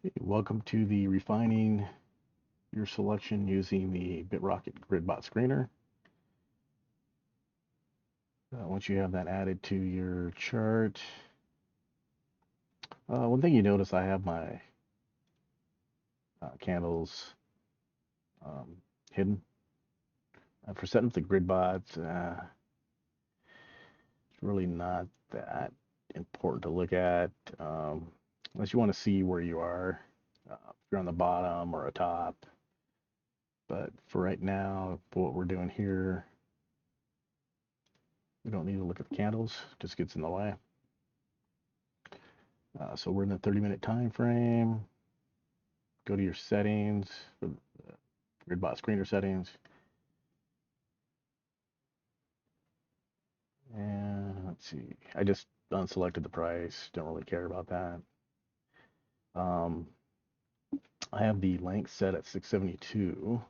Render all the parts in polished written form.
Hey, welcome to the refining your selection using the BitRocket GridBot screener. Once you have that added to your chart, one thing you notice, I have my candles um, hidden. For setting up the GridBot, it's really not that important to look at unless you want to see where you are, if you're on the bottom or a top. But for right now, for what we're doing here, we don't need to look at the candles, it just gets in the way. So we're in the 30-minute time frame. Go to your settings, for the GridBot screener settings. And let's see, I just unselected the price, don't really care about that. Um, I have the length set at 672,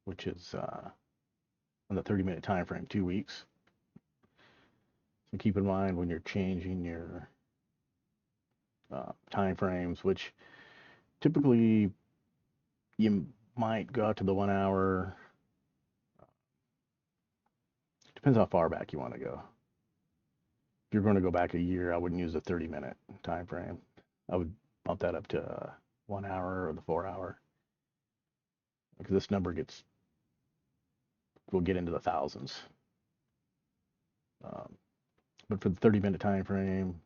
which is on the 30-minute time frame, 2 weeks. So keep in mind when you're changing your time frames, which typically you might go out to the 1 hour. Depends how far back you want to go. If you're going to go back a year, I wouldn't use a 30-minute time frame. I would bump that up to 1 hour or the 4 hour, because this number will get into the thousands. Um, but for the 30-minute time frame,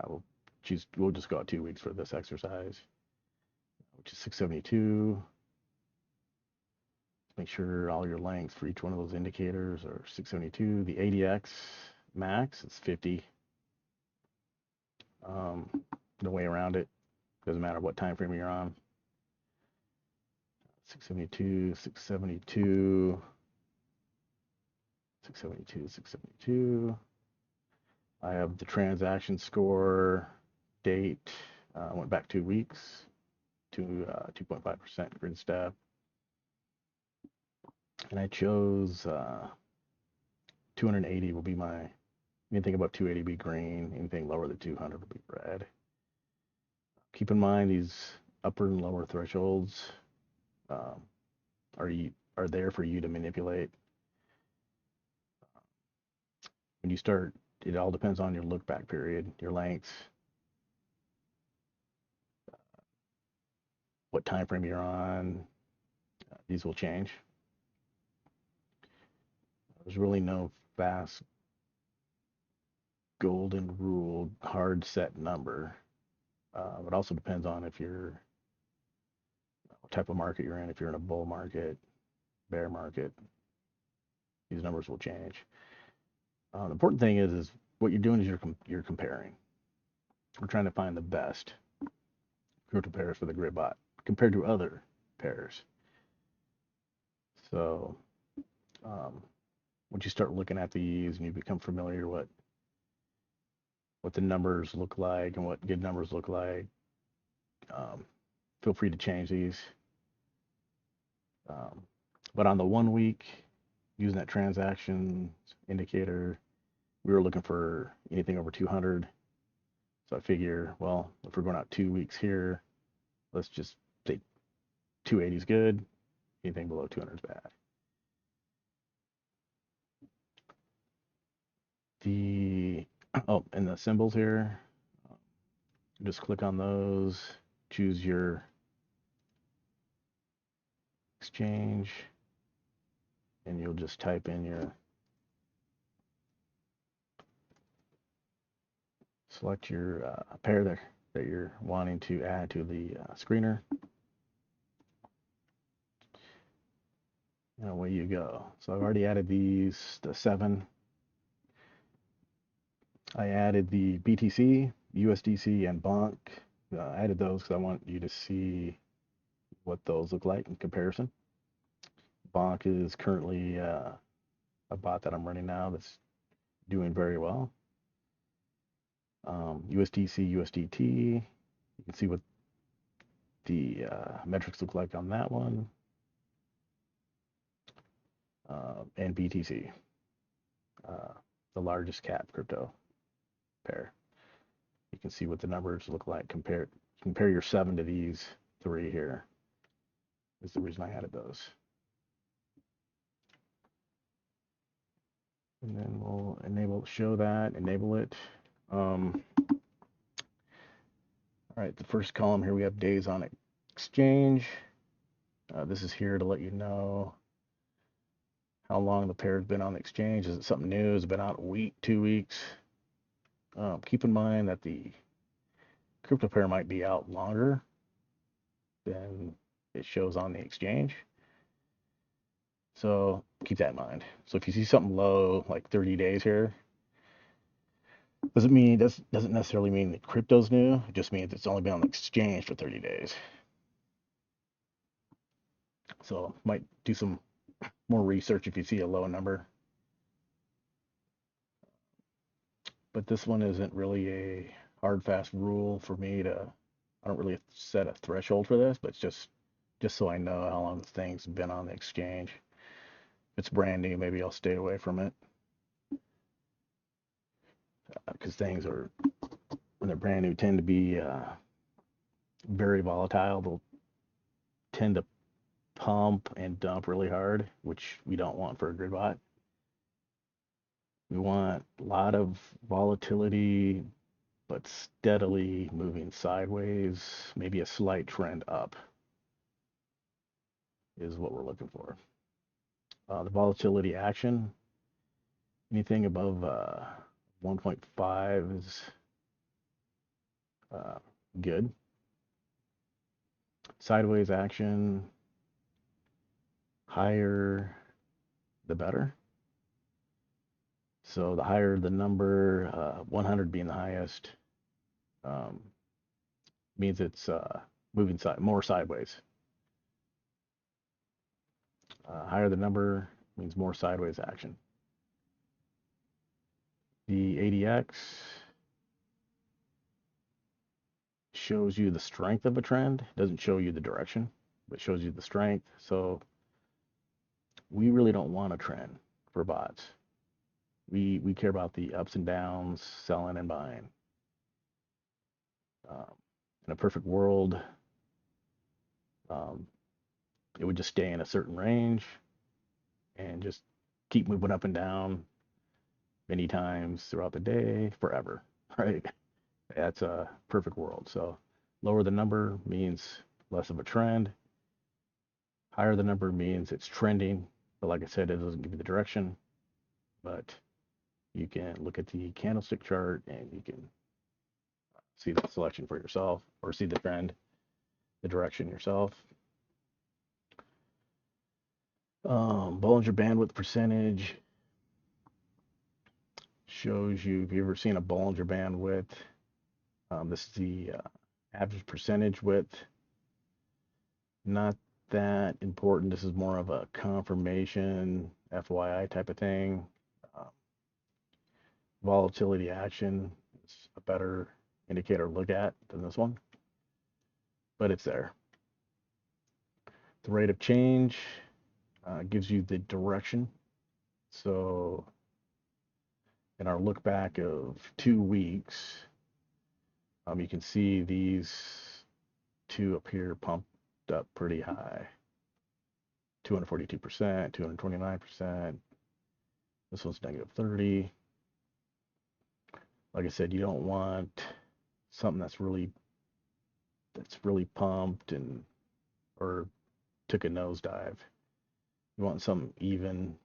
we'll just go out 2 weeks for this exercise, which is 672. Make sure all your lengths for each one of those indicators are 672. The ADX max is 50. No way around it. Doesn't matter what time frame you're on. 672, 672, 672, 672. I have the transaction score date. Went back 2 weeks to 2.5% grid step. And I chose 280 will be my, anything above 280 be green, anything lower than 200 will be red. Keep in mind these upper and lower thresholds um, are there for you to manipulate. When you start, it all depends on your look back period, your lengths, what time frame you're on. These will change. There's really no fast golden rule hard set number. It also depends on if you're what type of market you're in. If you're in a bull market, bear market, these numbers will change. The important thing is what you're doing is you're comparing. We're trying to find the best crypto pairs for the GridBot compared to other pairs. So um, once you start looking at these and you become familiar what the numbers look like and what good numbers look like, um, feel free to change these. Um, but on the 1 week, using that transactions indicator, we were looking for anything over 200. So I figure, well, if we're going out 2 weeks here, let's just say 280 is good. Anything below 200 is bad. The and the symbols here, just click on those, choose your exchange, and you'll just type in your select your pair that you're wanting to add to the screener, and away you go. So I've already added the 7. I added the BTC, USDC, and Bonk. I added those because I want you to see what those look like in comparison. Bonk is currently a bot that I'm running now that's doing very well. USDC, USDT, you can see what the metrics look like on that one. And BTC, the largest cap crypto pair. You can see what the numbers look like. Compare your 7 to these 3 here. Is the reason I added those. And then we'll enable it. All right, the first column here, we have days on exchange. This is here to let you know how long the pair's been on the exchange. Is it something new? Has it been out a week, 2 weeks? Keep in mind that the crypto pair might be out longer than it shows on the exchange. So keep that in mind. So if you see something low, like 30 days here, doesn't necessarily mean that crypto's new. It just means it's only been on the exchange for 30 days. So might do some more research if you see a low number. But this one isn't really a hard fast rule for me to. I don't really set a threshold for this, but it's just so I know how long the thing's been on the exchange. If it's brand new, maybe I'll stay away from it because things are when they're brand new tend to be very volatile. They'll tend to pump and dump really hard, which we don't want for a grid bot. We want a lot of volatility, but steadily moving sideways, maybe a slight trend up is what we're looking for. The volatility action, anything above 1.5 is good. Sideways action, higher the better. So the higher the number, 100 being the highest, means it's moving more sideways. Higher the number means more sideways action. The ADX shows you the strength of a trend. It doesn't show you the direction, but shows you the strength. So we really don't want a trend for bots. We care about the ups and downs, selling and buying. In a perfect world, it would just stay in a certain range and just keep moving up and down many times throughout the day forever, right? That's a perfect world. So lower the number means less of a trend. Higher the number means it's trending, but like I said, it doesn't give you the direction. But you can look at the candlestick chart and you can see the selection for yourself or see the trend, the direction yourself. Bollinger Bandwidth percentage shows you, if you've ever seen a Bollinger Bandwidth, this is the average percentage width. Not that important. This is more of a confirmation, FYI type of thing. Volatility action is a better indicator to look at than this one, but it's there. The rate of change gives you the direction. So in our look back of 2 weeks, you can see these two up here pumped up pretty high. 242%, 229%. This one's negative 30. Like I said, you don't want something that's really pumped and or took a nosedive. You want some even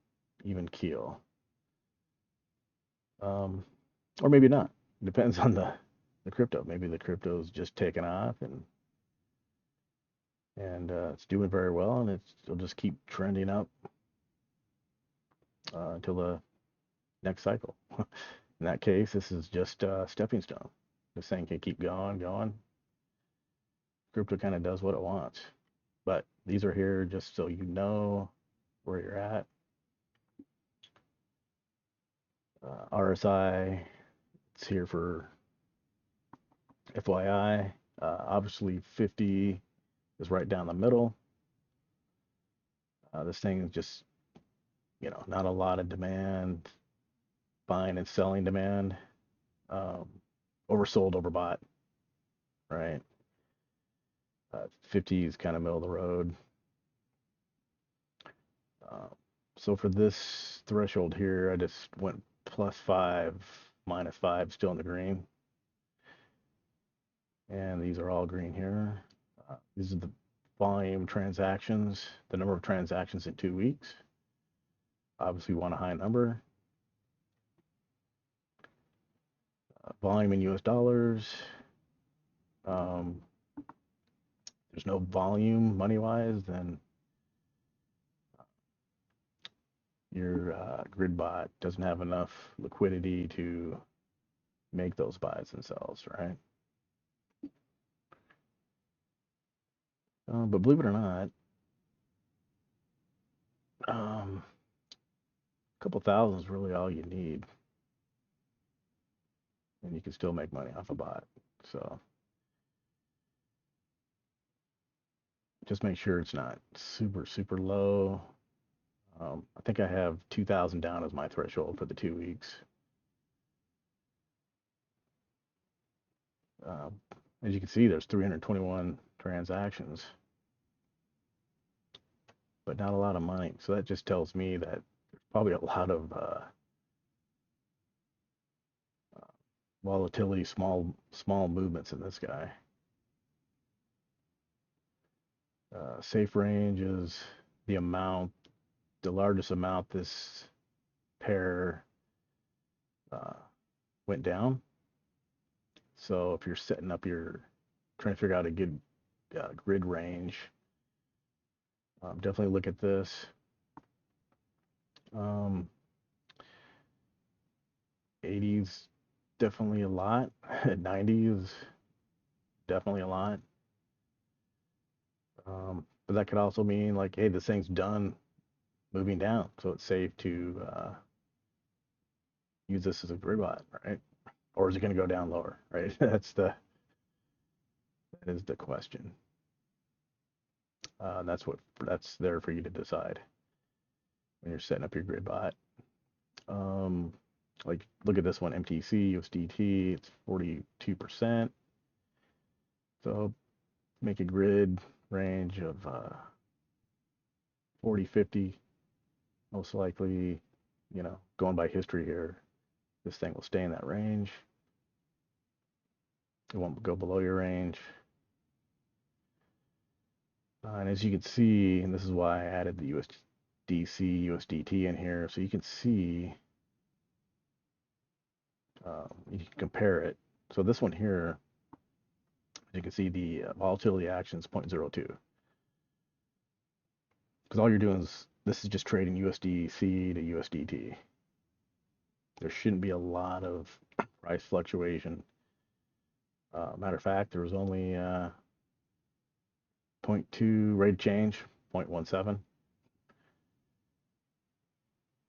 keel. Or maybe not. It depends on the crypto. Maybe the crypto's just taken off and it's doing very well, and it'll just keep trending up until the next cycle. In that case, this is just a stepping stone. This thing can keep going. Crypto kind of does what it wants. But these are here just so you know where you're at. RSI, it's here for FYI. Obviously 50 is right down the middle. This thing is just, not a lot of demand, buying and selling demand oversold, overbought, right? 50 is kind of middle of the road. Uh, so for this threshold here, I just went +5, -5, still in the green. And these are all green here. These are the volume transactions, the number of transactions in 2 weeks. Obviously, we want a high number. Volume in US dollars. There's no volume money-wise, then your grid bot doesn't have enough liquidity to make those buys and sells, right? But believe it or not, a couple thousand is really all you need, and you can still make money off a bot. So just make sure it's not super, super low. I think I have 2,000 down as my threshold for the 2 weeks. Uh, as you can see, there's 321 transactions, but not a lot of money. So that just tells me that there's probably a lot of volatility, small movements in this guy. Safe range is the largest amount this pair went down. So if you're setting up trying to figure out a good grid range, definitely look at this. 80s definitely a lot. 90s definitely a lot. But that could also mean like, hey, this thing's done moving down, so it's safe to use this as a grid bot, right? Or is it going to go down lower, right? That is the question. That's there for you to decide when you're setting up your grid bot. Like look at this one, MTC, USDT, it's 42%. So make a grid range of 40, 50, most likely, going by history here, this thing will stay in that range. It won't go below your range. And as you can see, and this is why I added the USDC, USDT in here, so you can see, you can compare it. So this one here, as you can see, the volatility action is 0.02. Because all you're doing is, this is just trading USDC to USDT. There shouldn't be a lot of price fluctuation. Matter of fact, there was only 0.2 rate change, 0.17.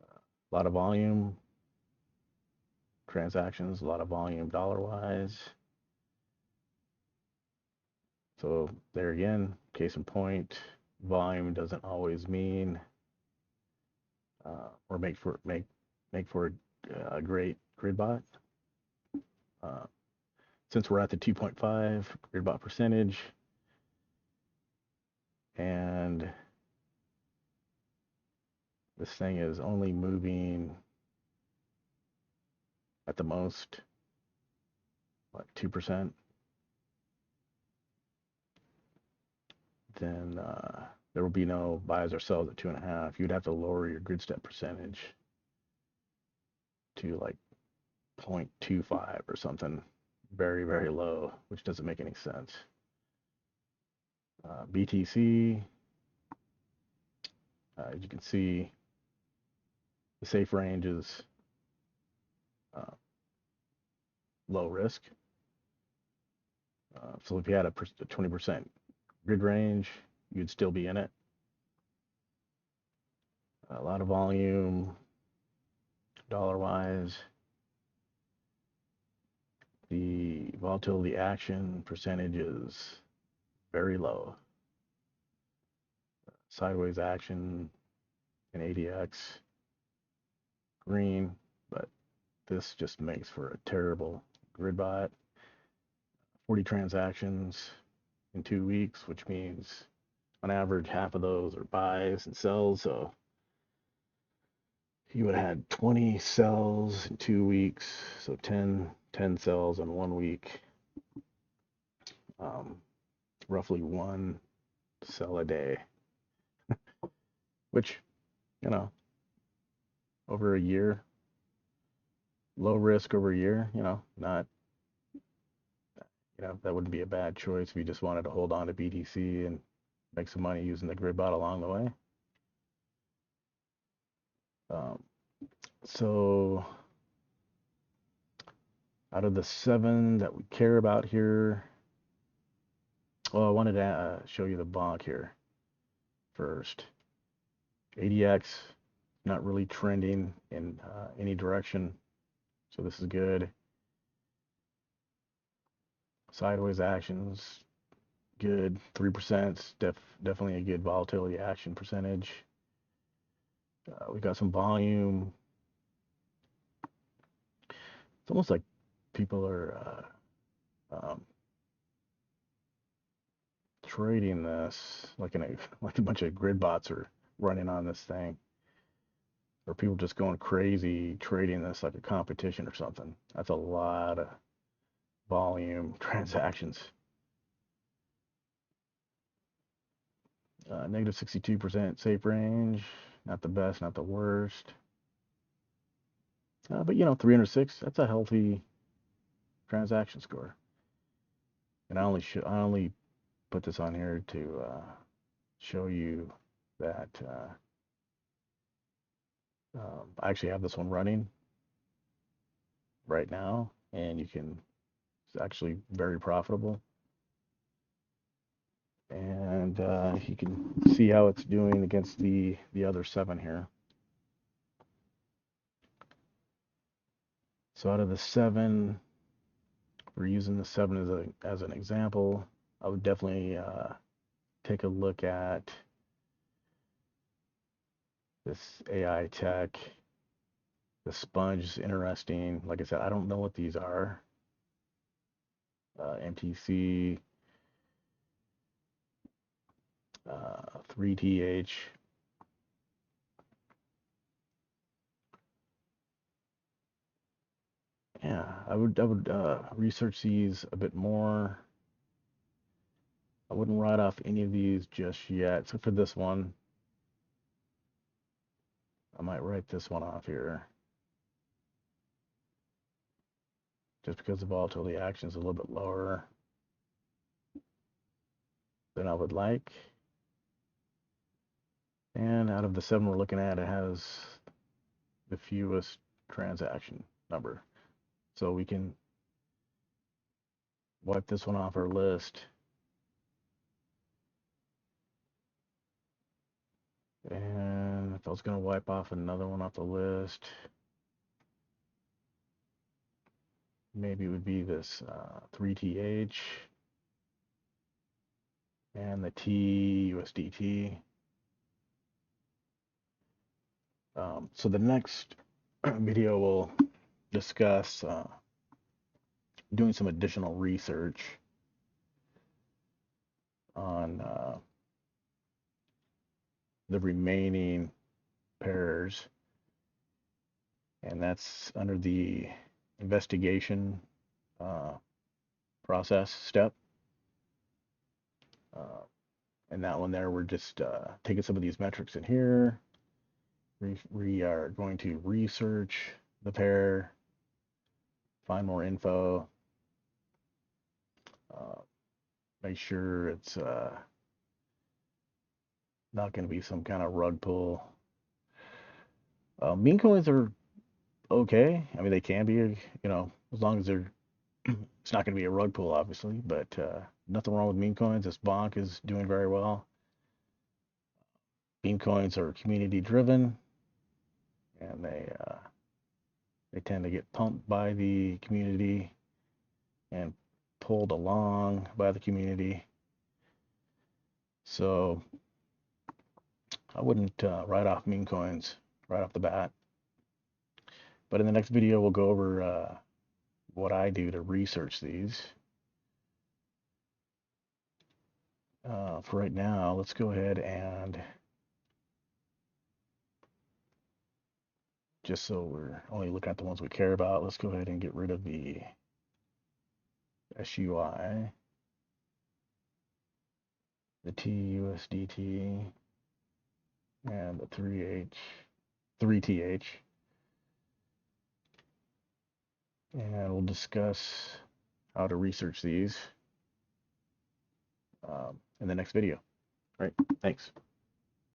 A lot of volume transactions, a lot of volume dollar-wise. So there again, case in point, volume doesn't always mean or make for a great grid bot. Since we're at the 2.5 grid bot percentage, and this thing is only moving at the most like 2%, then there will be no buys or sells at 2.5. You'd have to lower your grid step percentage to like 0.25 or something very, very low, which doesn't make any sense. BTC, as you can see, the safe range is low risk. So if you had a 20% grid range, you'd still be in it. A lot of volume, dollar-wise. The volatility action percentage is very low. Sideways action in ADX, green, but this just makes for a terrible grid bot. 40 transactions in 2 weeks, which means on average half of those are buys and sells. So he would have had 20 sells in 2 weeks, so 10 sells in 1 week, um, roughly one sell a day, which, you know, over a year, low risk over a year, not, that wouldn't be a bad choice if you just wanted to hold on to BTC and make some money using the grid bot along the way. So out of the 7 that we care about here, well, I wanted to show you the bonk here first. ADX not really trending in any direction, so this is good. Sideways actions, good. 3%, definitely a good volatility action percentage. We got some volume. It's almost like people are trading this like like a bunch of grid bots are running on this thing, or people just going crazy trading this like a competition or something. That's a lot of volume transactions. Negative 62% safe range, not the best, not the worst. But 306, that's a healthy transaction score. And I only put this on here to show you that I actually have this one running right now, and it's actually very profitable. And you can see how it's doing against the other 7 here. So out of the 7, we're using the 7 as an example. I would definitely take a look at this AI tech. The sponge is interesting. Like I said, I don't know what these are. MTC, 3TH. Yeah, I would research these a bit more. I wouldn't write off any of these just yet, except for this one. I might write this one off here, just because the volatility action is a little bit lower than I would like. And out of the 7 we're looking at, it has the fewest transaction number. So we can wipe this one off our list. And if I was going to wipe off another one off the list, maybe it would be this 3TH and the TUSDT. So the next video will discuss doing some additional research on the remaining pairs, and that's under the investigation process step. And that one there, we're just taking some of these metrics in here. We are going to research the pair, find more info, make sure it's not going to be some kind of rug pull. Meme coins are okay. I mean, they can be, as long as they're, it's not going to be a rug pull, obviously, but nothing wrong with meme coins. This bonk is doing very well. Meme coins are community driven, and they tend to get pumped by the community and pulled along by the community. So I wouldn't write off meme coins right off the bat. But in the next video, we'll go over what I do to research these. For right now, let's go ahead and just so we're only looking at the ones we care about, let's go ahead and get rid of the SUI, the TUSDT, and the 3TH. And we'll discuss how to research these in the next video. All right, thanks.